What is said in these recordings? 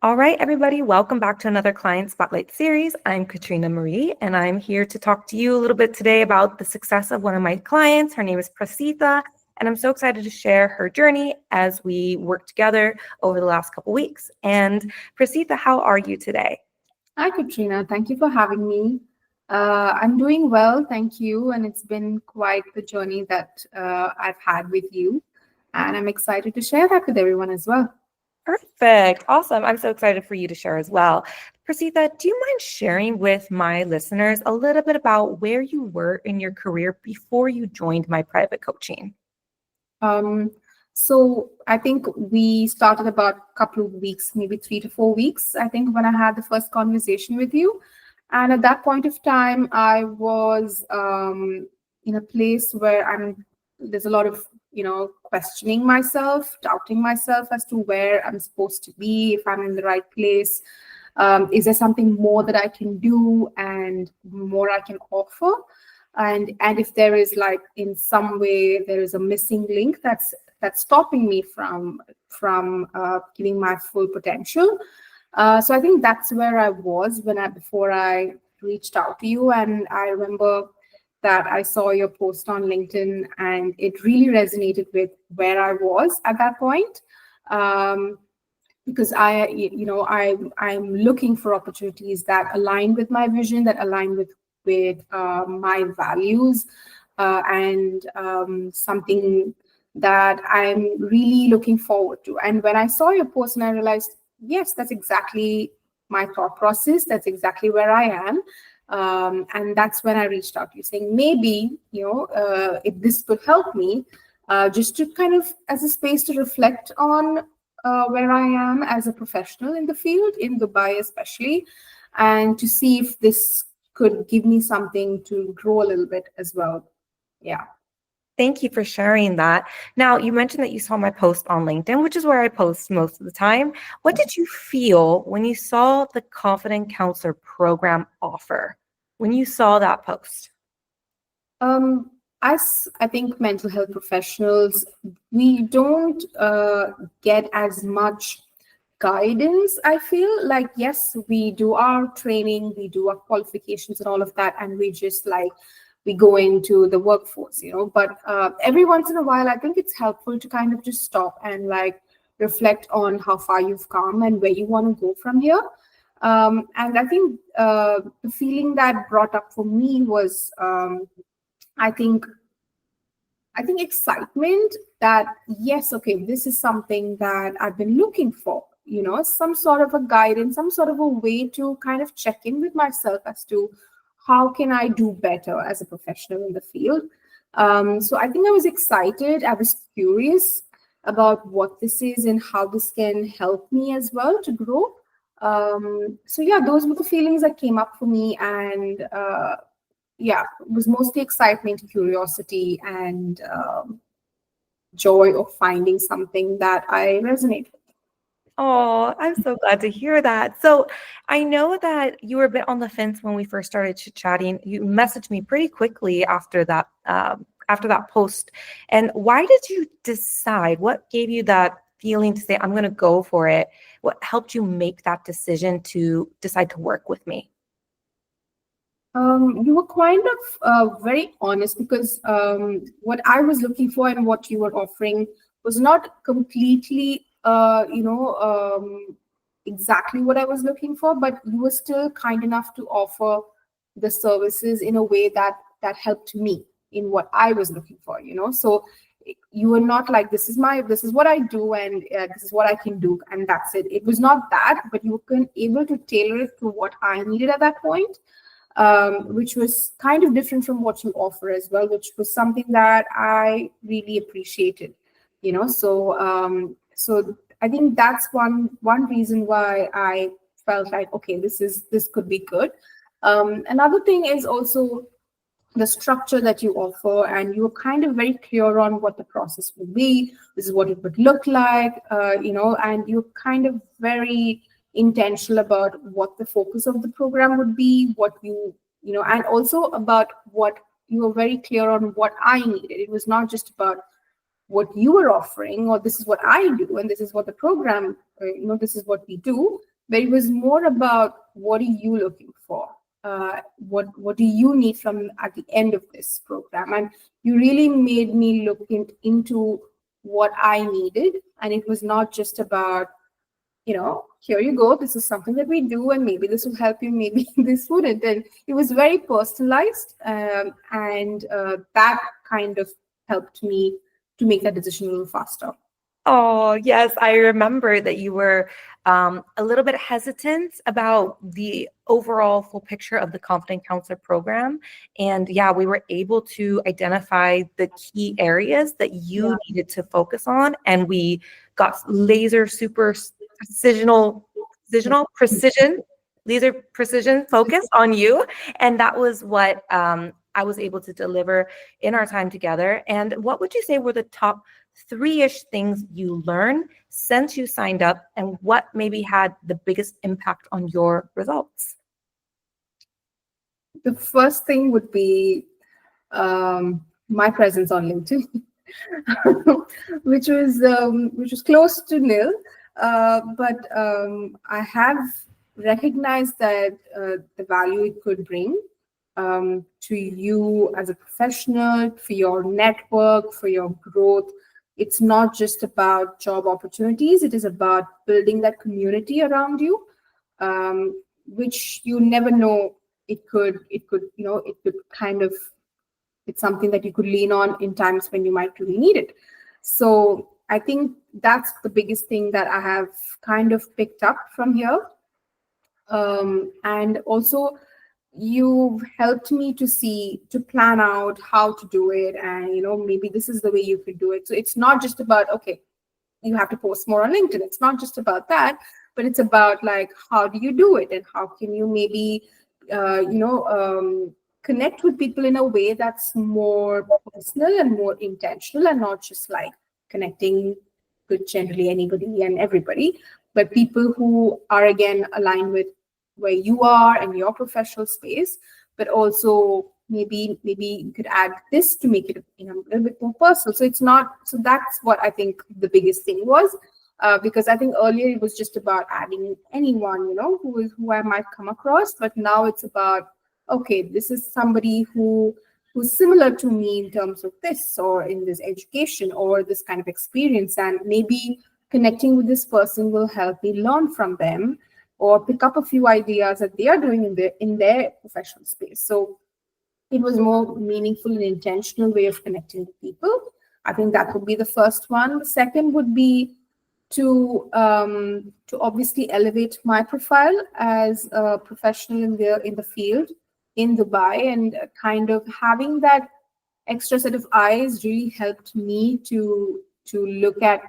All right, everybody, welcome back to another Client Spotlight series. I'm Katrina Marie, and I'm here to talk to you a little bit today about the success of one of my clients. Her name is Praseetha, and I'm so excited to share her journey as we work together over the last couple weeks. And Praseetha, how are you today? Hi, Katrina. Thank you for having me. I'm doing well, thank you. And it's been quite the journey that I've had with you. And I'm excited to share that with everyone as well. Perfect. Awesome. I'm so excited for you to share as well. Praseetha, do you mind sharing with my listeners a little bit about where you were in your career before you joined my private coaching? Um, so I think we started about a couple of weeks, maybe 3 to 4 weeks, I think, when I had the first conversation with you. And at that point of time, I was in a place where there's a lot of, questioning myself, doubting myself as to where I'm supposed to be, if I'm in the right place. Is there something more that I can do and more I can offer? And if there is, like, in some way there is a missing link that's stopping me from giving my full potential. So I think that's where I was before I reached out to you. And I remember that I saw your post on LinkedIn, and it really resonated with where I was at that point. Um, because I'm looking for opportunities that align with my vision, that align with my values, and something that I'm really looking forward to. And when I saw your post, and I realized, yes, that's exactly my thought process. That's exactly where I am. And that's when I reached out to you, saying maybe, if this could help me, just to kind of as a space to reflect on where I am as a professional in the field, in Dubai especially, and to see if this could give me something to grow a little bit as well. Yeah. Thank you for sharing that. Now, you mentioned that you saw my post on LinkedIn, which is where I post most of the time. What did you feel when you saw the Confident Counselor program offer? When you saw that post? Um, as I think mental health professionals, we don't get as much guidance. I feel like, yes, we do our training, we do our qualifications and all of that, and we go into the workforce, But every once in a while, I think it's helpful to kind of just stop and, like, reflect on how far you've come and where you want to go from here. And I think the feeling that brought up for me was, I think excitement that, yes, okay, this is something that I've been looking for, some sort of a guidance, some sort of a way to kind of check in with myself as to how can I do better as a professional in the field. So I think I was excited. I was curious about what this is and how this can help me as well to grow. So yeah, those were the feelings that came up for me. And yeah, it was mostly excitement, curiosity, and joy of finding something that I resonate with. Oh, I'm so glad to hear that. So I know that you were a bit on the fence when we first started chit-chatting. You messaged me pretty quickly after that post. And why did you decide? What gave you that feeling to say, I'm going to go for it? What helped you make that decision to decide to work with me? You were kind of very honest, because what I was looking for and what you were offering was not completely, exactly what I was looking for, but you were still kind enough to offer the services in a way that helped me in what I was looking for. So you were not like, this is what I do, and this is what I can do, and that's it. It was not that, but you were able to tailor it to what I needed at that point, which was kind of different from what you offer as well, which was something that I really appreciated. So I think that's one reason why I felt like, okay, this could be good. Another thing is also the structure that you offer, and you're kind of very clear on what the process will be. This is what it would look like, and you're kind of very intentional about what the focus of the program would be, and also about what you were very clear on what I needed. It was not just about what you were offering, or this is what I do and this is what the program, this is what we do. but it was more about what are you looking for? What do you need from at the end of this program? And you really made me look into what I needed. And it was not just about, here you go, this is something that we do, and maybe this will help you, maybe this wouldn't. And it was very personalized, and that kind of helped me to make that decision a little faster. Oh, yes. I remember that you were a little bit hesitant about the overall full picture of the Confident Counselor program. And yeah, we were able to identify the key areas that you needed to focus on. And we got super laser precision focus on you. And that was what I was able to deliver in our time together. And what would you say were the top three-ish things you learned since you signed up, and what maybe had the biggest impact on your results? The first thing would be my presence on LinkedIn, which was close to nil, but I have recognized that the value it could bring to you as a professional, for your network, for your growth. It's not just about job opportunities, it is about building that community around you, which you never know. It's something that you could lean on in times when you might really need it. So I think that's the biggest thing that I have kind of picked up from here. And also, you've helped me to plan out how to do it, and maybe this is the way you could do it. So it's not just about, okay, you have to post more on LinkedIn. It's not just about that, but it's about, like, how do you do it, and how can you maybe connect with people in a way that's more personal and more intentional, and not just like connecting with generally anybody and everybody, but people who are again aligned with where you are and your professional space. But also maybe you could add this to make it a little bit more personal. So that's what I think the biggest thing was, because I think earlier it was just about adding anyone who I might come across, but now it's about, okay, this is somebody who's similar to me in terms of this, or in this education, or this kind of experience, and maybe connecting with this person will help me learn from them, or pick up a few ideas that they are doing in their professional space. So it was more meaningful and intentional way of connecting with people. I think that would be the first one. The second would be to obviously elevate my profile as a professional in the field in Dubai, and kind of having that extra set of eyes really helped me to look at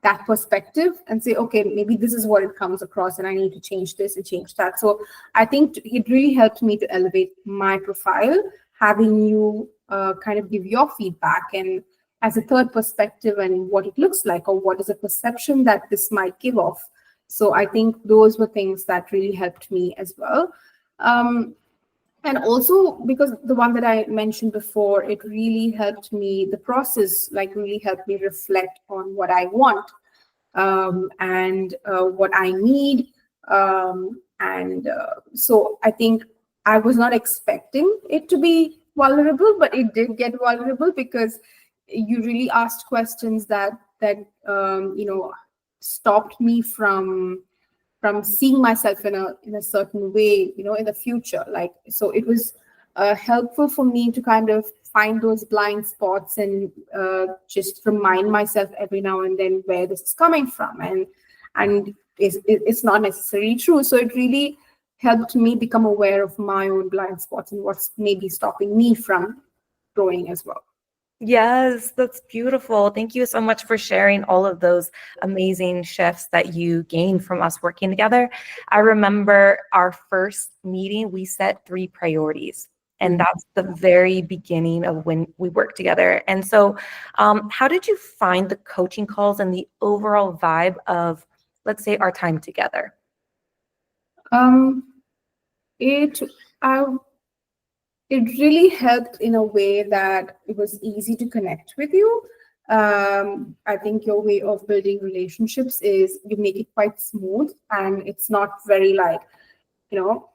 that perspective and say, okay, maybe this is what it comes across, and I need to change this and change that. So I think it really helped me to elevate my profile, having you kind of give your feedback and as a third perspective, and what it looks like, or what is a perception that this might give off. So I think those were things that really helped me as well. And also, because the one that I mentioned before, it really helped me, the process really helped me reflect on what I want, and what I need. So I think I was not expecting it to be vulnerable, but it did get vulnerable, because you really asked questions that stopped me from seeing myself in a certain way, in the future. So it was helpful for me to kind of find those blind spots, and just remind myself every now and then where this is coming from, and it's not necessarily true. So it really helped me become aware of my own blind spots and what's maybe stopping me from growing as well. Yes, that's beautiful. Thank you so much for sharing all of those amazing shifts that you gained from us working together. I remember our first meeting, we set 3 priorities, and that's the very beginning of when we worked together. And so, how did you find the coaching calls and the overall vibe of, let's say, our time together? It I it really helped in a way that it was easy to connect with you. I think your way of building relationships is you make it quite smooth, and it's not very like,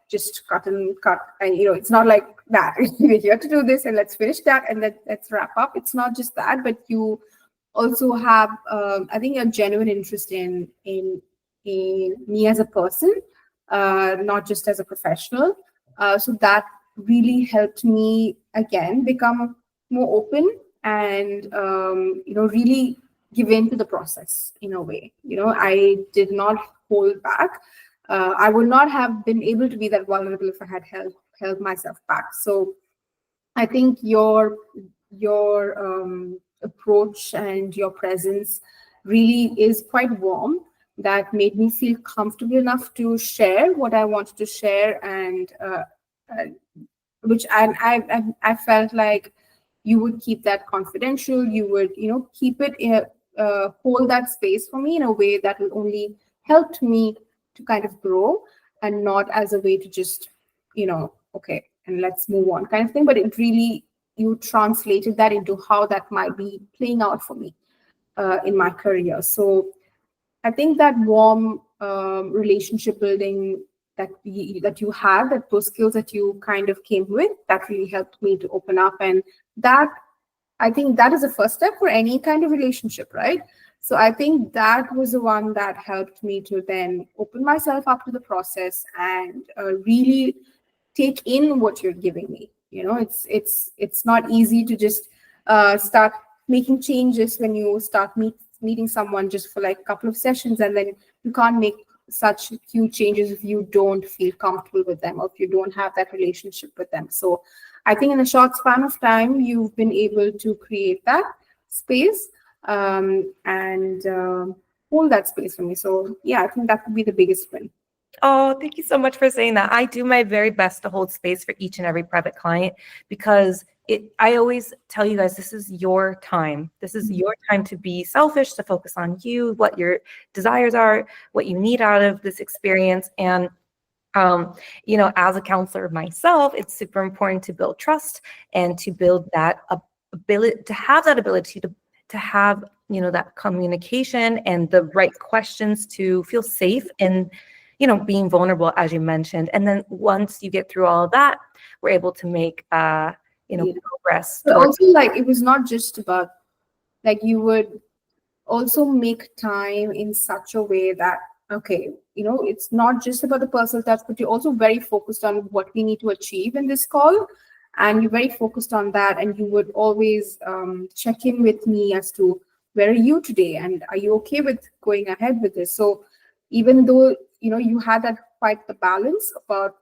just cut and cut. And, it's not like that. We're here to do this and let's finish that and let's wrap up. It's not just that, but you also have, I think, a genuine interest in me as a person, not just as a professional. So that really helped me again become more open and really give in to the process in a way. I did not hold back. I would not have been able to be that vulnerable if I had held myself back. So I think your approach and your presence really is quite warm. That made me feel comfortable enough to share what I wanted to share, and uh, which I felt like you would keep that confidential. You would keep it hold that space for me in a way that will only help me to kind of grow, and not as a way to just okay, and let's move on kind of thing. But it really, you translated that into how that might be playing out for me in my career. So I think that warm relationship building that you had, that those skills that you kind of came with, that really helped me to open up. And that, I think, that is the first step for any kind of relationship, right? So I think that was the one that helped me to then open myself up to the process and really take in what you're giving me. It's not easy to just start making changes when you start meeting someone just for like a couple of sessions, and then you can't make such huge changes if you don't feel comfortable with them, or if you don't have that relationship with them. So I think in a short span of time, you've been able to create that space, and hold that space for me. So yeah, I think that would be the biggest win. Oh, thank you so much for saying that. I do my very best to hold space for each and every private client, because I always tell you guys, this is your time. This is your time to be selfish, to focus on you, what your desires are, what you need out of this experience. And as a counselor myself, it's super important to build trust and to build that ability, to have that ability to have, that communication and the right questions, to feel safe and, being vulnerable, as you mentioned. And then once you get through all of that, we're able to make, Yeah. progress. But also, like, it was not just about, like, you would also make time in such a way that, okay, it's not just about the personal touch, but you're also very focused on what we need to achieve in this call. And you're very focused on that. And you would always check in with me as to, where are you today? And are you okay with going ahead with this? So even though, you had that quite the balance about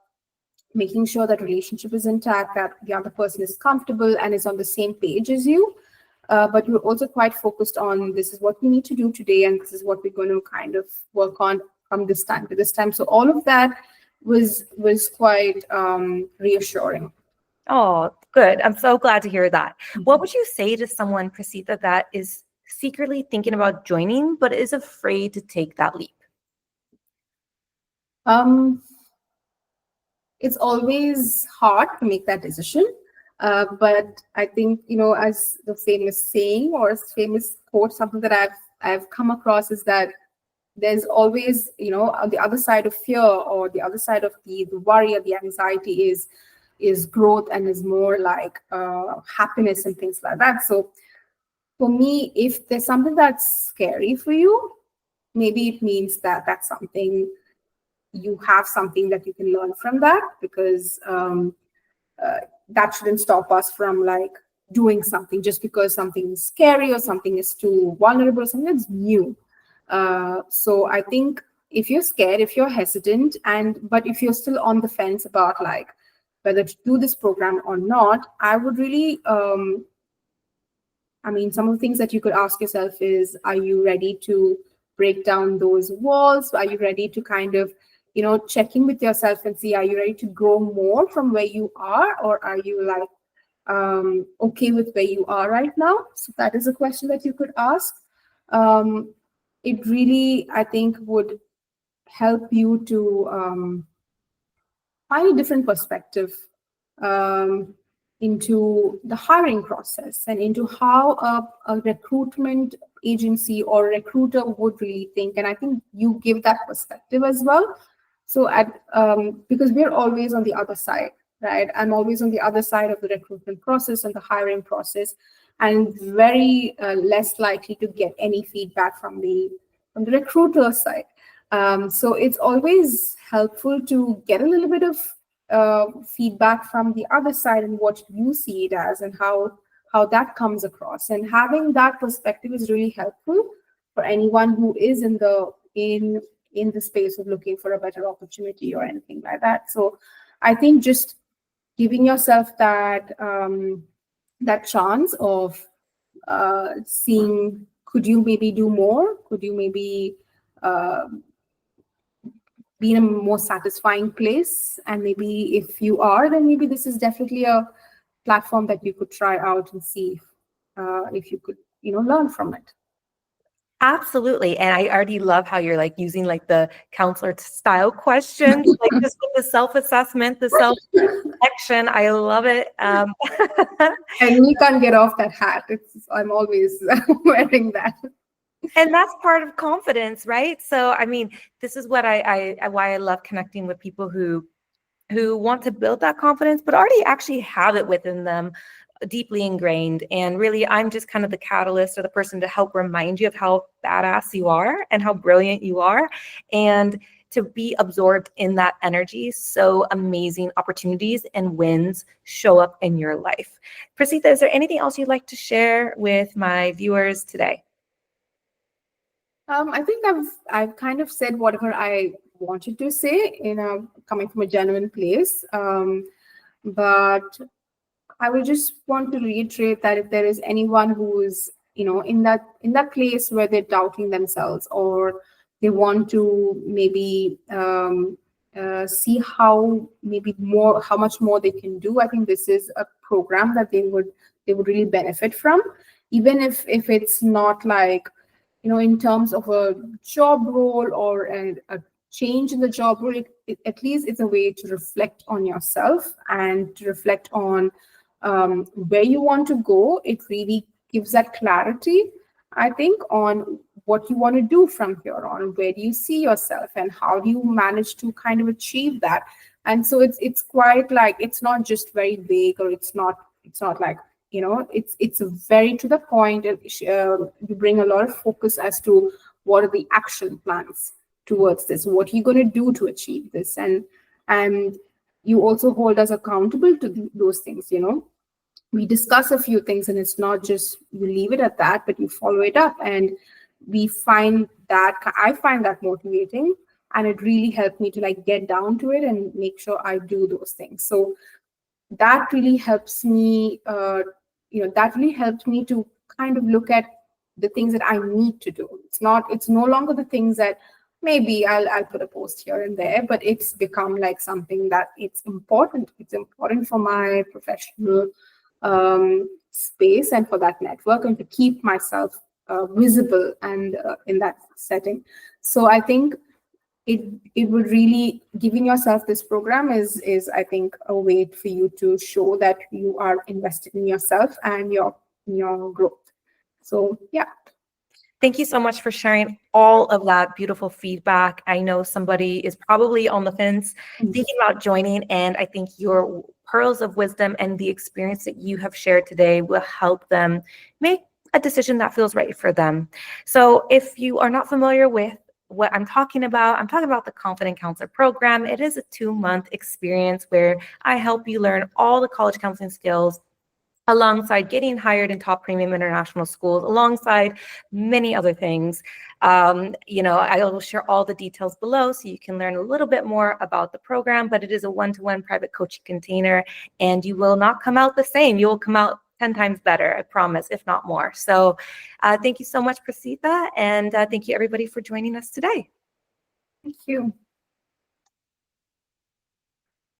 making sure that relationship is intact, that the other person is comfortable and is on the same page as you. But you're also quite focused on, this is what we need to do today, and this is what we're going to kind of work on from this time to this time. So all of that was quite reassuring. Oh, good. I'm so glad to hear that. What would you say to someone, Praseetha, that is secretly thinking about joining, but is afraid to take that leap? It's always hard to make that decision. But I think, as the famous saying or famous quote, something that I've come across is that there's always, on the other side of fear, or the other side of the worry or the anxiety is growth, and is more like happiness and things like that. So for me, if there's something that's scary for you, maybe it means that that's something, you have something that you can learn from that, because that shouldn't stop us from like doing something just because something is scary or something is too vulnerable or something that's new. So I think if you're scared, if you're hesitant, but if you're still on the fence about like whether to do this program or not, I would really, some of the things that you could ask yourself is, are you ready to break down those walls? Are you ready to kind of, check in with yourself and see, are you ready to grow more from where you are? Or are you like, okay with where you are right now? So that is a question that you could ask. It really, I think, would help you to find a different perspective. into the hiring process and into how a recruitment agency or recruiter would really think. And I think you give that perspective as well. So because we're always on the other side, right? I'm always on the other side of the recruitment process and the hiring process, and very less likely to get any feedback from the recruiter side. So it's always helpful to get a little bit of feedback from the other side and what you see it as and how that comes across. And having that perspective is really helpful for anyone who is in the space of looking for a better opportunity or anything like that. So I think just giving yourself that chance of seeing, could you maybe do more? Could you maybe be in a more satisfying place? And maybe if you are, then maybe this is definitely a platform that you could try out and see if you could, learn from it. Absolutely. And I already love how you're like using like the counselor style questions, like just with the self-assessment, the self-reflection. I love it. And you can't get off that hat. I'm always wearing that. And that's part of confidence, right? So, I mean, this is what why I love connecting with people who want to build that confidence, but already actually have it within them, deeply ingrained. And really, I'm just kind of the catalyst or the person to help remind you of how badass you are and how brilliant you are, and to be absorbed in that energy. So amazing opportunities and wins show up in your life. Praseetha, is there anything else you'd like to share with my viewers today? I think I've kind of said whatever I wanted to say, coming from a genuine place. But I would just want to reiterate that if there is anyone who is, in that place where they're doubting themselves, or they want to maybe see how much more they can do, I think this is a program that they would really benefit from, even if it's not like, in terms of a job role or a change in the job role. At least it's a way to reflect on yourself and to reflect on where you want to go. It really gives that clarity, I think, on what you want to do from here on. Where do you see yourself, and how do you manage to kind of achieve that? And so it's quite like, it's not just very vague, or it's not like, it's very to the point. You bring a lot of focus as to what are the action plans towards this, what are you going to do to achieve this, and you also hold us accountable to those things. We discuss a few things, and it's not just you leave it at that, but you follow it up. And I find that motivating, and it really helped me to like get down to it and make sure I do those things. So that really helps me, to kind of look at the things that I need to do. It's no longer the things that maybe I'll put a post here and there, but it's become like something that it's important. It's important for my professional space and for that network, and to keep myself visible and in that setting. So I think it would really, giving yourself this program is I think a way for you to show that you are invested in yourself and your growth. So yeah. Thank you so much for sharing all of that beautiful feedback. I know somebody is probably on the fence thinking about joining, and I think your pearls of wisdom and the experience that you have shared today will help them make a decision that feels right for them. So if you are not familiar with what I'm talking about the Confident Counselor Program. It is a 2-month experience where I help you learn all the college counseling skills alongside getting hired in top premium international schools, alongside many other things. I will share all the details below so you can learn a little bit more about the program, but it is a one-to-one private coaching container, and you will not come out the same. You will come out 10 times better, I promise, if not more. So thank you so much, Praseetha, and thank you everybody for joining us today. Thank you.